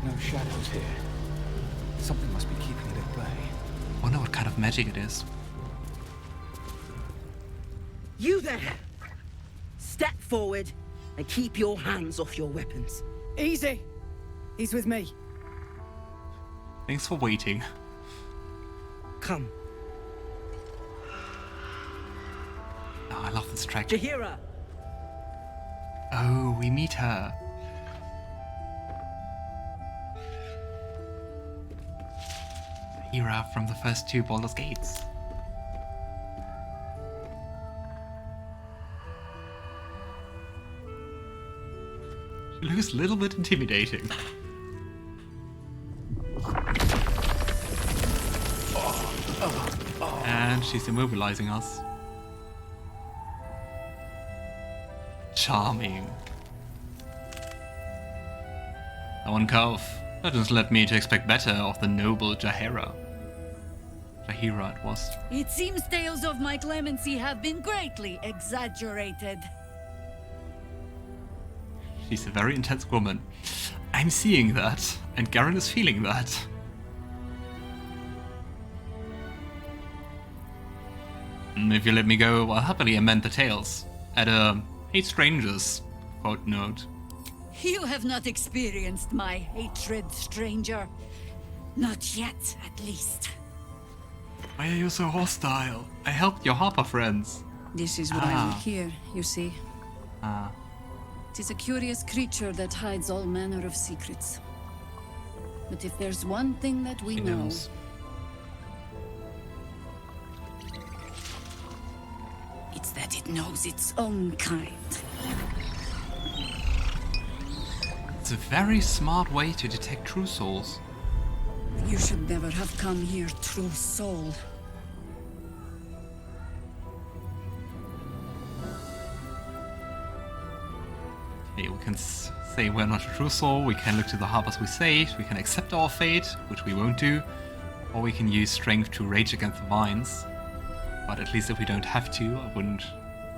No shadows here. Something must be keeping it at bay. I wonder what kind of magic it is. You there! Step forward and keep your hands off your weapons. Easy. He's with me. Thanks for waiting. Come. Oh, I love this track. Jaheira! Oh, we meet her. Jaheira from the first two Baldur's Gates. She looks a little bit intimidating. And she's immobilizing us. Charming. That one calf. That just led me to expect better of the noble Jaheira. Jaheira it was. It seems tales of my clemency have been greatly exaggerated. She's a very intense woman. I'm seeing that, and Garon is feeling that. If you let me go, I'll happily amend the tales. Add a hate strangers footnote. You have not experienced my hatred, stranger. Not yet, at least. Why are you so hostile? I helped your harper friends. This is why I'm here, you see. Ah. It is a curious creature that hides all manner of secrets. But if there's one thing that we know... knows. It's that it knows its own kind. It's a very smart way to detect true souls. You should never have come here, true soul. Okay, we can say we're not a true soul, we can look to the harbors we saved, we can accept our fate, which we won't do, or we can use strength to rage against the vines. But at least if we don't have to, I wouldn't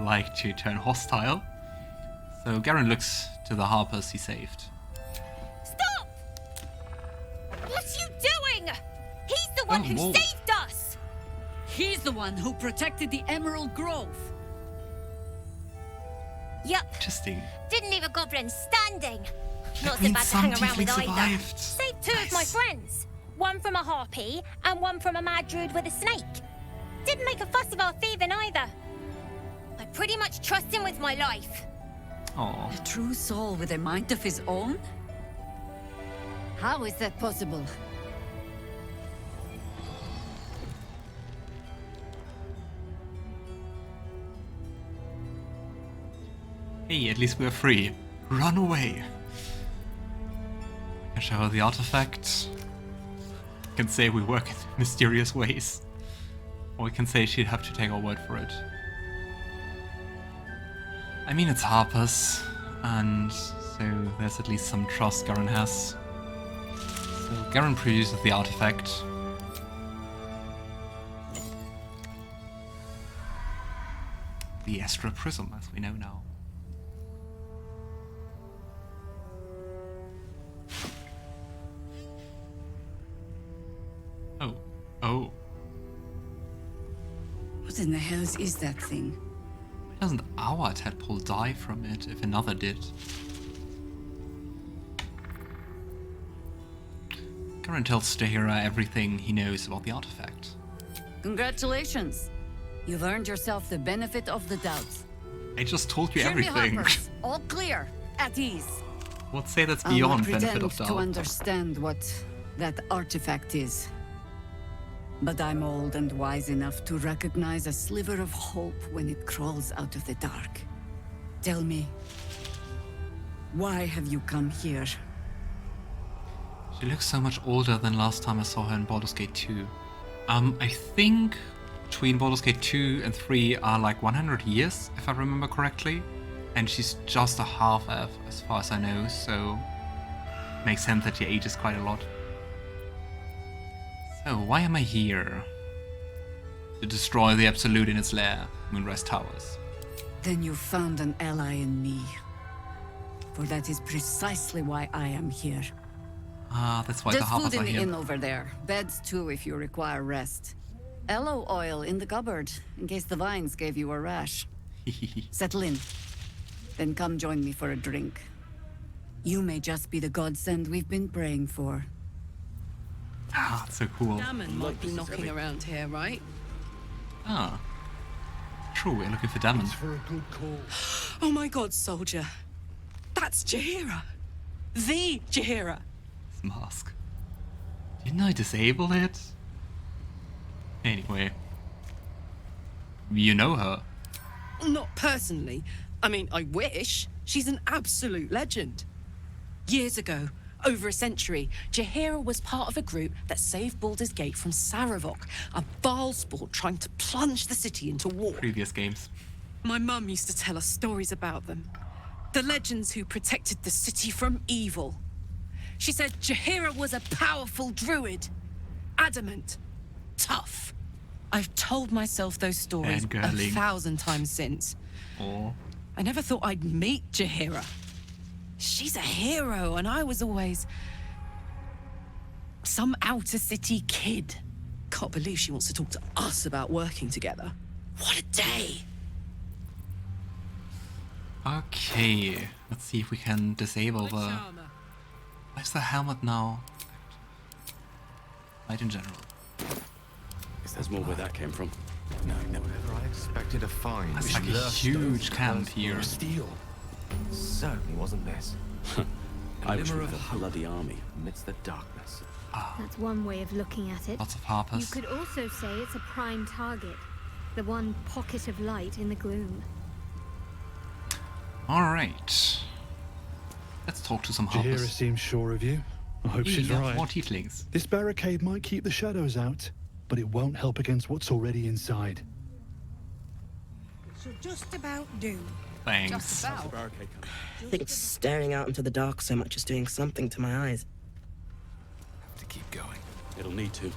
like to turn hostile. So Garon looks to the harpers he saved. Stop! What are you doing? He's the one who whoa. saved us! He's the one who protected the Emerald Grove. Yup, Interesting. didn't leave a goblin standing. Not so means bad to some hang around with tieflings either. survived. Saved two of my Nice. friends. One from a harpy and one from a mad druid with a snake. Didn't make a fuss about thieving either. I pretty much trust him with my life. Oh, A true soul with a mind of his own? How is that possible? hey, at least we're free. Run away. Can show her the artifact. Can say we work in mysterious ways. Or we can say she'd have to take our word for it. I mean, it's Harper's, and so there's at least some trust Garon has. So Garon produces the artifact. The Astra Prism, as we know now. Oh. Oh. What in the hells is that thing? Why doesn't our tadpole die from it if another did? Garon tells Jaheira everything he knows about the artifact. Congratulations. You've earned yourself the benefit of the doubt. I just told you Hear me, everything. harpers. All clear. At ease. Let's say that's I'll not beyond benefit pretend of to doubt. understand what that artifact is. But I'm old and wise enough to recognize a sliver of hope when it crawls out of the dark. Tell me, why have you come here? She looks so much older than last time I saw her in Baldur's Gate 2. I think between Baldur's Gate 2 and 3 are like 100 years, if I remember correctly. And she's just a half-elf, as far as I know, so makes sense that she ages quite a lot. So, why am I here? To destroy the Absolute in its lair, Moonrise Towers. Then you found an ally in me. For that is precisely why I am here. Ah, that's why the There's harpers food are in the here. inn over there. Beds too if you require rest. Aloe oil in the cupboard, in case the vines gave you a rash. Settle in. Then come join me for a drink. You may just be the godsend we've been praying for. Ah, that's so cool. Dammon might be knocking around here, right? Ah. True, we're looking for Dammon. For a good cause. Oh my god, soldier. That's Jaheira. The Jaheira. This mask. Didn't I disable it? Anyway. You know her. Not personally. I mean, I wish. She's an absolute legend. Years ago, over a century, Jaheira was part of a group that saved Baldur's Gate from Saravok, a Baal sport trying to plunge the city into war. Previous games. My mum used to tell us stories about them. The legends who protected the city from evil. She said Jaheira was a powerful druid. Adamant. Tough. I've told myself those stories And girling. 1,000 times since. Or I never thought I'd meet Jaheira. She's a hero, and I was always some outer city kid. Can't believe she wants to talk to us about working together. What a day! okay. Let's see if we can disable the. Where's the helmet now? Light in general. Guess there's more where that came from. No, never I expected to find. That's like a huge camp here. Steel. Certainly wasn't this. I wish we Glimmer had of a hope. bloody army. Amidst the darkness. That's one way of looking at it. Lots of You harpers. could also say it's a prime target. The one pocket of light in the gloom. Alright. Let's talk to some Jaheira harpers. seems sure of you. I hope she's Yeah, right. more tieflings. This barricade might keep the shadows out, but it won't help against what's already inside. Should just about do. Thanks. Just about. Barricade coming. I think staring out into the dark so much is doing something to my eyes. Have to keep going. It'll need to.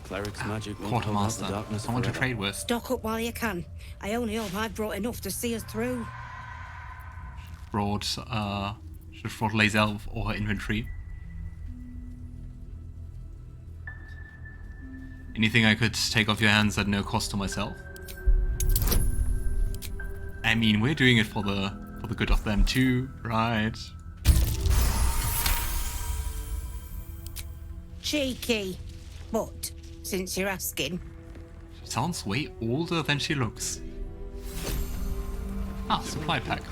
Cleric's magic won't hold out the Quartermaster. darkness Someone to forever. trade with. Stock up while you can. I only hope I've brought enough to see us through. Should have brought Lazel or her inventory. Anything I could take off your hands at no cost to myself? I mean, we're doing it for the good of them too, right? Cheeky. But, since you're asking, She sounds way older than she looks. Ah, supply pack.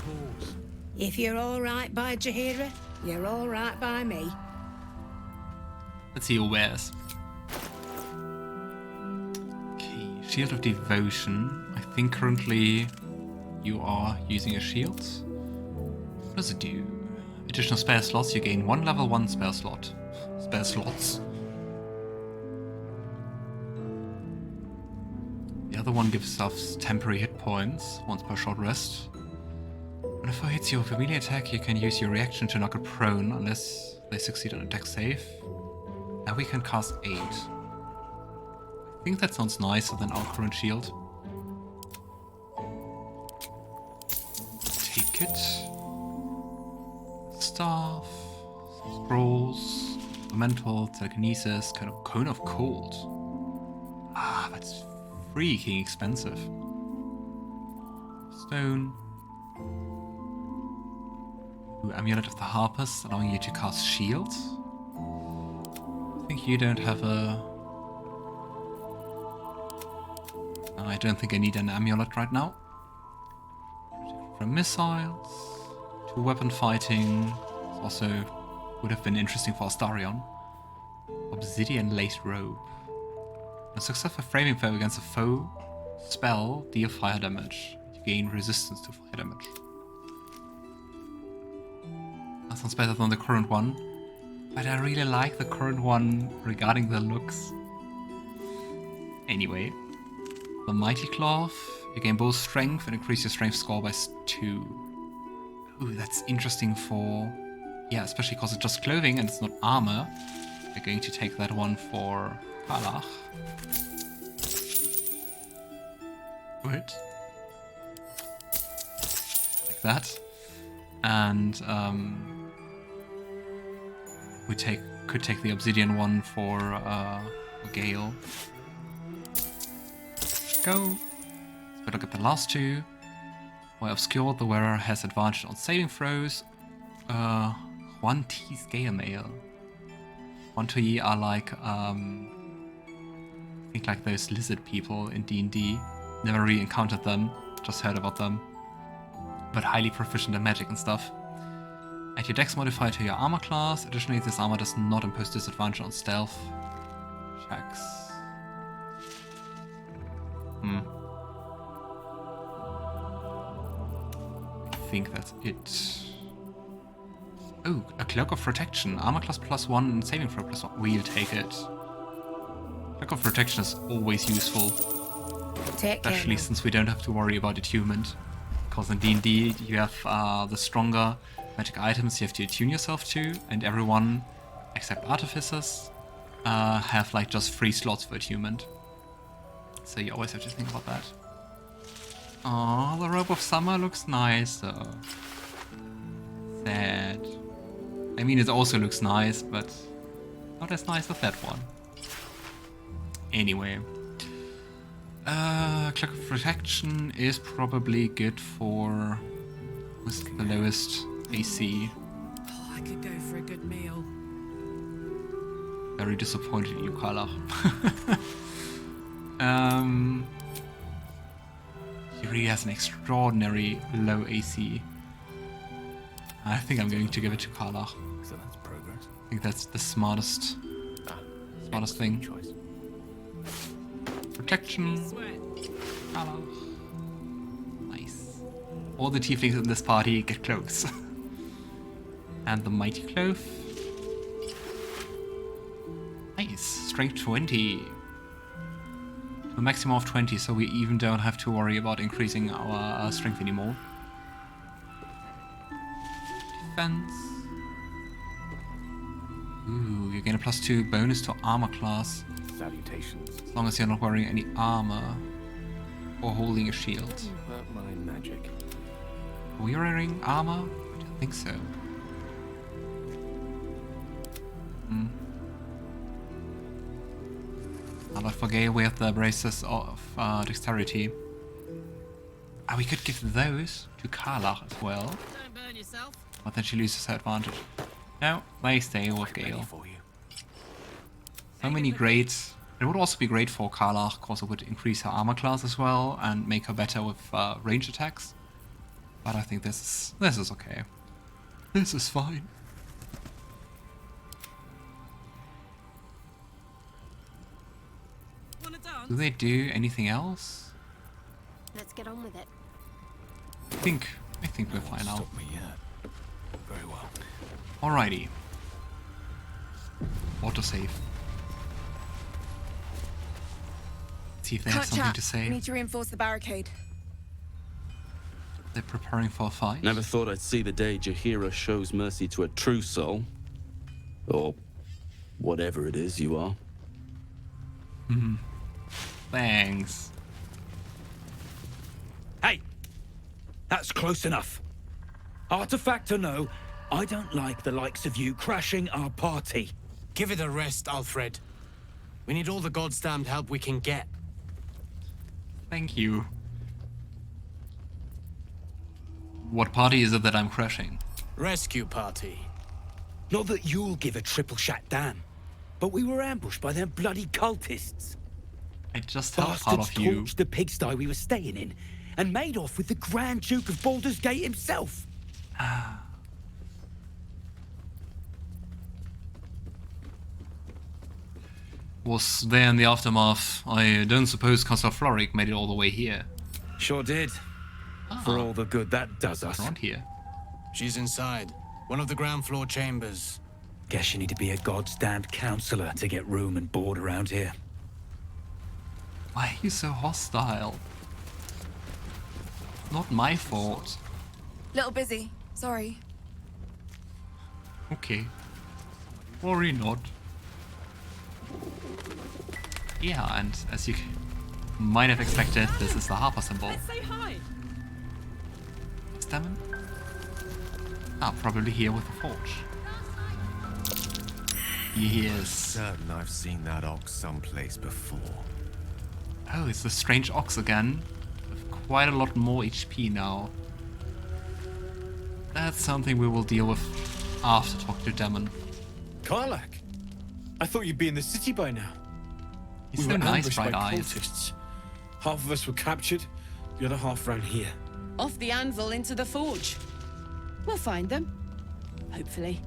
if you're all right by Jaheira, you're all right by me. Let's see your wares. Okay, Shield of Devotion. I think currently you are using a shield. What does it do? Additional spare slots. You gain 1 level 1 spare slot. Spare slots. The other one gives us temporary hit points once per short rest. When a foe hits your familiar attack, you can use your reaction to knock it prone unless they succeed on a dex save. Now we can cast 8. I think that sounds nicer than our current shield. Take it. Staff, some scrolls, elemental, telekinesis, kind of cone of cold. Ah, that's freaking expensive. Stone. Ooh, Amulet of the Harpers, allowing you to cast shield. I think you don't have a... I don't think I need an amulet right now. From missiles to weapon fighting. Also would have been interesting for Astarion. Obsidian laced robe. A successful framing foe against a foe spell deal fire damage. You gain resistance to fire damage. That sounds better than the current one. But I really like the current one regarding the looks. Anyway. The Mighty Cloth. You gain both strength and increase your strength score by 2. Ooh, that's interesting for... Yeah, especially because it's just clothing and it's not armor. We're going to take that one for Karlach. Good. Like that. And, We could take the obsidian one for Gale. Go. Let's look at the last two. While obscured, the wearer has advantage on saving throws. 1T scale mail. 1T are like I think like those lizard people in D&D. Never really encountered them, just heard about them. But highly proficient in magic and stuff. Add your dex modifier to your armor class. Additionally, this armor does not impose disadvantage on stealth checks. I think that's it. Oh, a cloak of protection. Armor class +1 and saving throw +1. We'll take it. Cloak of protection is always useful. Especially since we don't have to worry about attunement. Because in D&D you have the stronger magic items you have to attune yourself to, and everyone, except artificers, have like just 3 slots for attunement. So you always have to think about that. Oh, the Robe of Summer looks nice though. Sad. I mean, it also looks nice, but not as nice as that one. Anyway. Cloak of Protection is probably good for... what's the lowest AC? Oh, I could go for a good meal. Very disappointed in you, Karlach. He really has an extraordinary low AC. I think I'm going to give it to Karlach. So that's progress. I think that's the smartest thing. Choice. Protection. Karlach. Nice. All the tieflings in this party get cloaks. And the mighty cloth. Nice. Strength 20. To a maximum of 20, so we even don't have to worry about increasing our strength anymore. Defense. Ooh, you gain a +2 bonus to armor class. Salutations. As long as you're not wearing any armor or holding a shield. About my magic. Are we wearing armor? I don't think so. But for Gale we have the braces of dexterity. We could give those to Karlach as well. Don't burn yourself. But then she loses her advantage. No, they stay with Gale. For you. So many great... It would also be great for Karlach, because it would increase her armor class as well and make her better with range attacks. But I think this is okay. This is fine. Wanna dance? Do they do anything else? Let's get on with it. I think we're fine now. Stop me yet. Very well. Alrighty. Autosave. See if they have something to say. We need to reinforce the barricade. They're preparing for a fight. Never thought I'd see the day Jaheira shows mercy to a true soul. Or whatever it is you are. Thanks. Hey! That's close enough. Artifact or no, I don't like the likes of you crashing our party. Give it a rest, Alfred. We need all the goddamned help we can get. Thank you. What party is it that I'm crashing? Rescue party. Not that you'll give a triple shot damn, but we were ambushed by them bloody cultists. I just helped part Bastards of you. torched the pigsty we were staying in, and made off with the Grand Duke of Baldur's Gate himself. Was there in the aftermath. I don't suppose Castle Floric made it all the way here. Sure did. For all the good that does us. Around here. She's inside. One of the ground floor chambers. Guess you need to be a goddamned counselor to get room and board around here. Why are you so hostile? Not my fault. Little busy. Sorry. Okay. Worry not. Yeah, and as you might have expected, this is the harper symbol. Let's say hi. Is Dammon? Probably here with the forge. Yes. Certain I've seen that ox someplace before. Oh, it's the strange ox again. With quite a lot more HP now. That's something we will deal with after talking to Dammon. Karlach, I thought you'd be in the city by now. He's We so were nice, ambushed by bright eyes. cultists. Half of us were captured, the other half ran here. Off the anvil into the forge. We'll find them. Hopefully.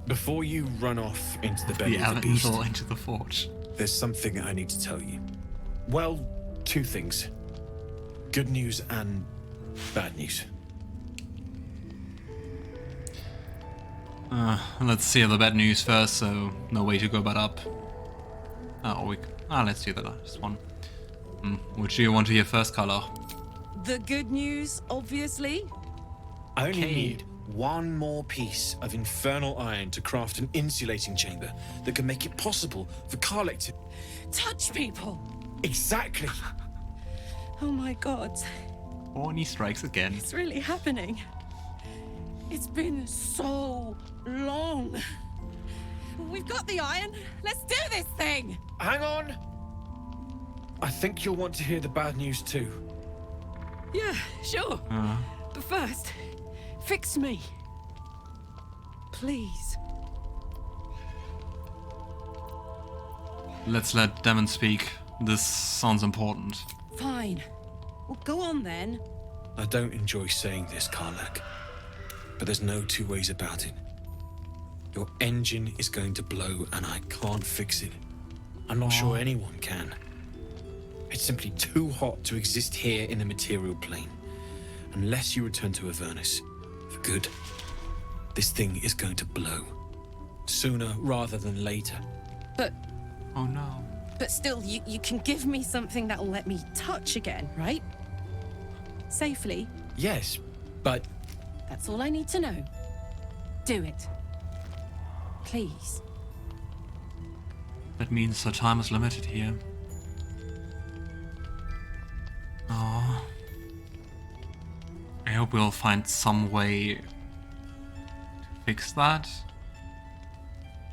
Before you run off into the belly The of the beast, anvil into the forge. there's something I need to tell you. Well, two things. Good news and bad news. Let's see the bad news first, so no way to go but up. Let's do the last one. Which do you want to hear first, Karlach? The good news, obviously. I only Okay. need one more piece of infernal iron to craft an insulating chamber that can make it possible for Karlach to... Touch people. Exactly! Oh my god. Horny strikes again. It's really happening. It's been so long. We've got the iron. Let's do this thing. Hang on! I think you'll want to hear the bad news too. Yeah, sure. But first, fix me. Please. Let's let Dammon speak. This sounds important. Fine. Well, go on then. I don't enjoy saying this, Karlach, but there's no two ways about it. Your engine is going to blow and I can't fix it. I'm not sure anyone can. It's simply too hot to exist here in the material plane. Unless you return to Avernus for good, this thing is going to blow. Sooner rather than later. But Oh no. but still, you can give me something that'll let me touch again, right? Safely. Yes, but That's all I need to know. Do it. Please. That means the time is limited here. Oh. I hope we'll find some way to fix that.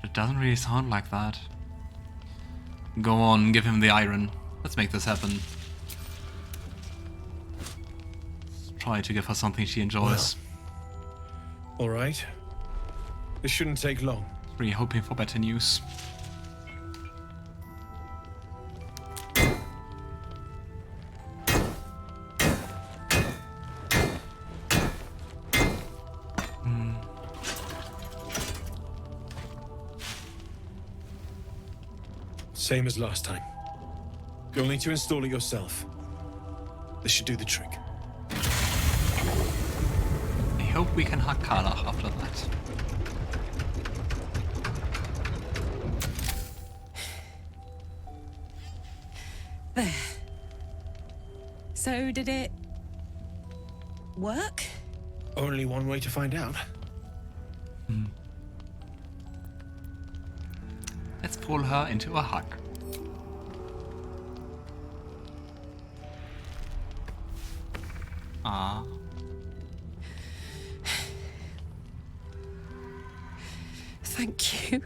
It doesn't really sound like that. Go on, give him the iron. Let's make this happen. Let's try to give her something she enjoys. all right. This shouldn't take long. Really hoping for better news. Same as last time. You'll need to install it yourself. This should do the trick. I hope we can hack Karlach after that. There. So did it work? Only one way to find out. Let's pull her into a hug. Ah. Thank you.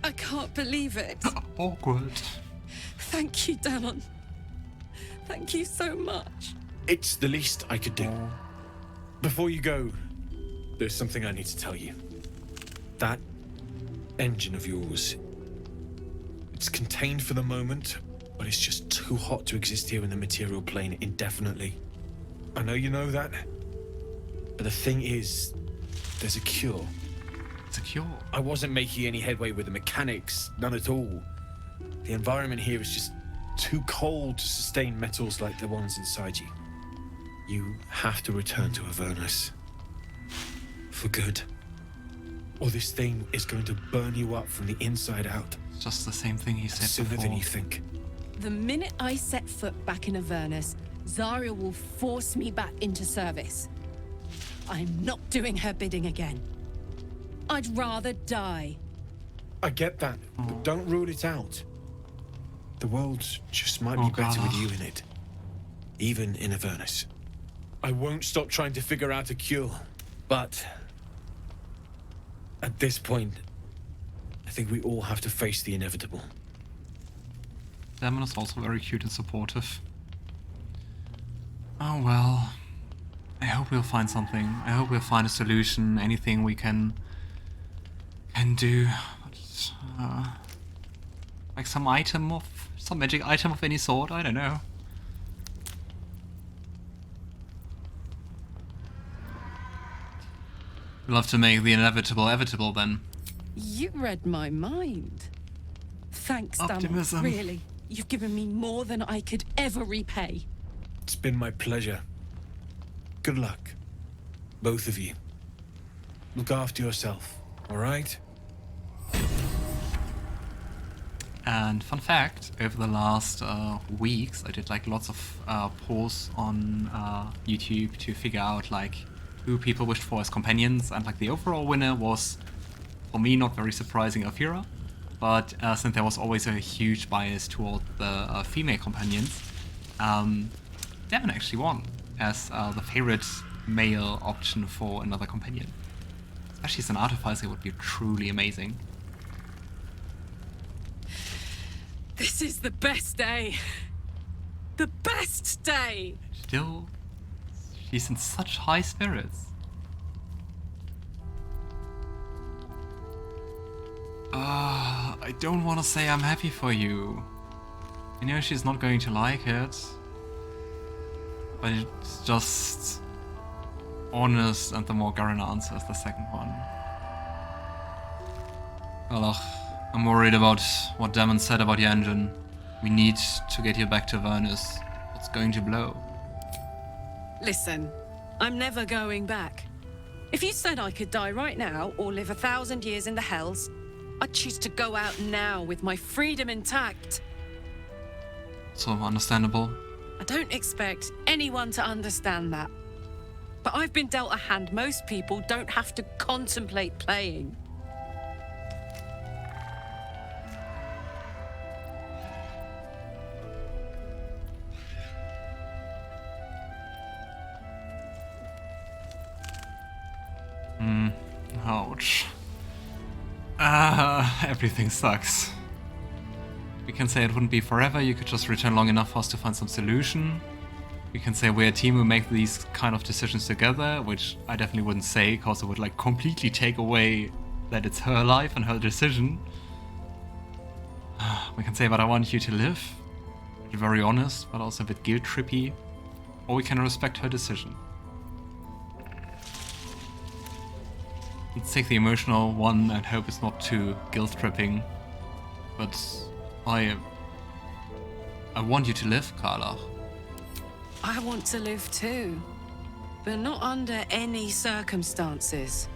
I can't believe it. Awkward. Thank you, Dammon. Thank you so much. It's the least I could do. Before you go, there's something I need to tell you. That engine of yours, it's contained for the moment, but it's just too hot to exist here in the material plane indefinitely. I know you know that, but the thing is, there's a cure. It's a cure. I wasn't making any headway with the mechanics, none at all. The environment here is just too cold to sustain metals like the ones inside you. You have to return to Avernus. For good. Or this thing is going to burn you up from the inside out. It's just the same thing he said Sooner before. than you think. The minute I set foot back in Avernus, Zarya will force me back into service. I'm not doing her bidding again. I'd rather die. I get that, but don't rule it out. The world just might Oh, be better with Karlach. you in it. even in Avernus. I won't stop trying to figure out a cure, but at this point, I think we all have to face the inevitable. Dammon is also very cute and supportive. Oh well. I hope we'll find something. I hope we'll find a solution, anything we can do. But, like some magic item of any sort, I don't know. We'll have to make the inevitable evitable then. You read my mind. Thanks, Dammon. Really, you've given me more than I could ever repay. It's been my pleasure. Good luck, both of you. Look after yourself, all right? And fun fact, over the last weeks, I did like lots of polls on YouTube to figure out like who people wished for as companions, and like the overall winner was, for me, not very surprising, Jaheira. But since there was always a huge bias toward the female companions, Dammon actually won as the favorite male option for another companion. Especially as an artificer, it would be truly amazing. This is the best day. The best day! Still, she's in such high spirits. I don't want to say I'm happy for you. I know she's not going to like it. But it's just honest, and the more Garon answers the second one. Karlach, I'm worried about what Dammon said about your engine. We need to get you back to Avernus. It's going to blow. Listen, I'm never going back. If you said I could die right now or live 1,000 years in the Hells, I'd choose to go out now with my freedom intact. So understandable. I don't expect anyone to understand that. But I've been dealt a hand most people don't have to contemplate playing. Ouch. Everything sucks. We can say it wouldn't be forever, you could just return long enough for us to find some solution. We can say we're a team who make these kind of decisions together, which I definitely wouldn't say, because it would like completely take away that it's her life and her decision. We can say, but I want you to live. Be very honest, but also a bit guilt-trippy. Or we can respect her decision. Let's take the emotional one and hope it's not too guilt-tripping. But I want you to live, Karlach. I want to live too, but not under any circumstances.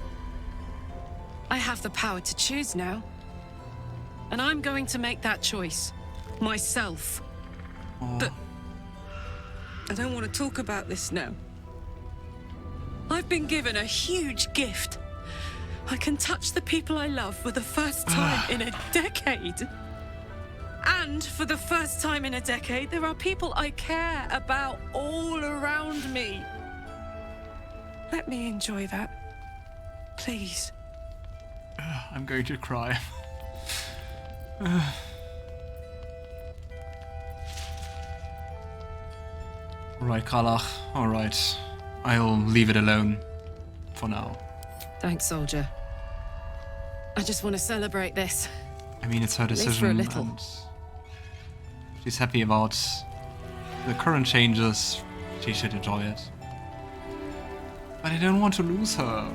I have the power to choose now, and I'm going to make that choice myself. But I don't want to talk about this now. I've been given a huge gift. I can touch the people I love for the first time in a decade. And for the first time in a decade, there are people I care about all around me. Let me enjoy that. Please. I'm going to cry. Alright, Karlach. Alright. I'll leave it alone. For now. Thanks, soldier. I just want to celebrate this. I mean, it's her decision. For a little. And she's happy about the current changes. She should enjoy it. But I don't want to lose her.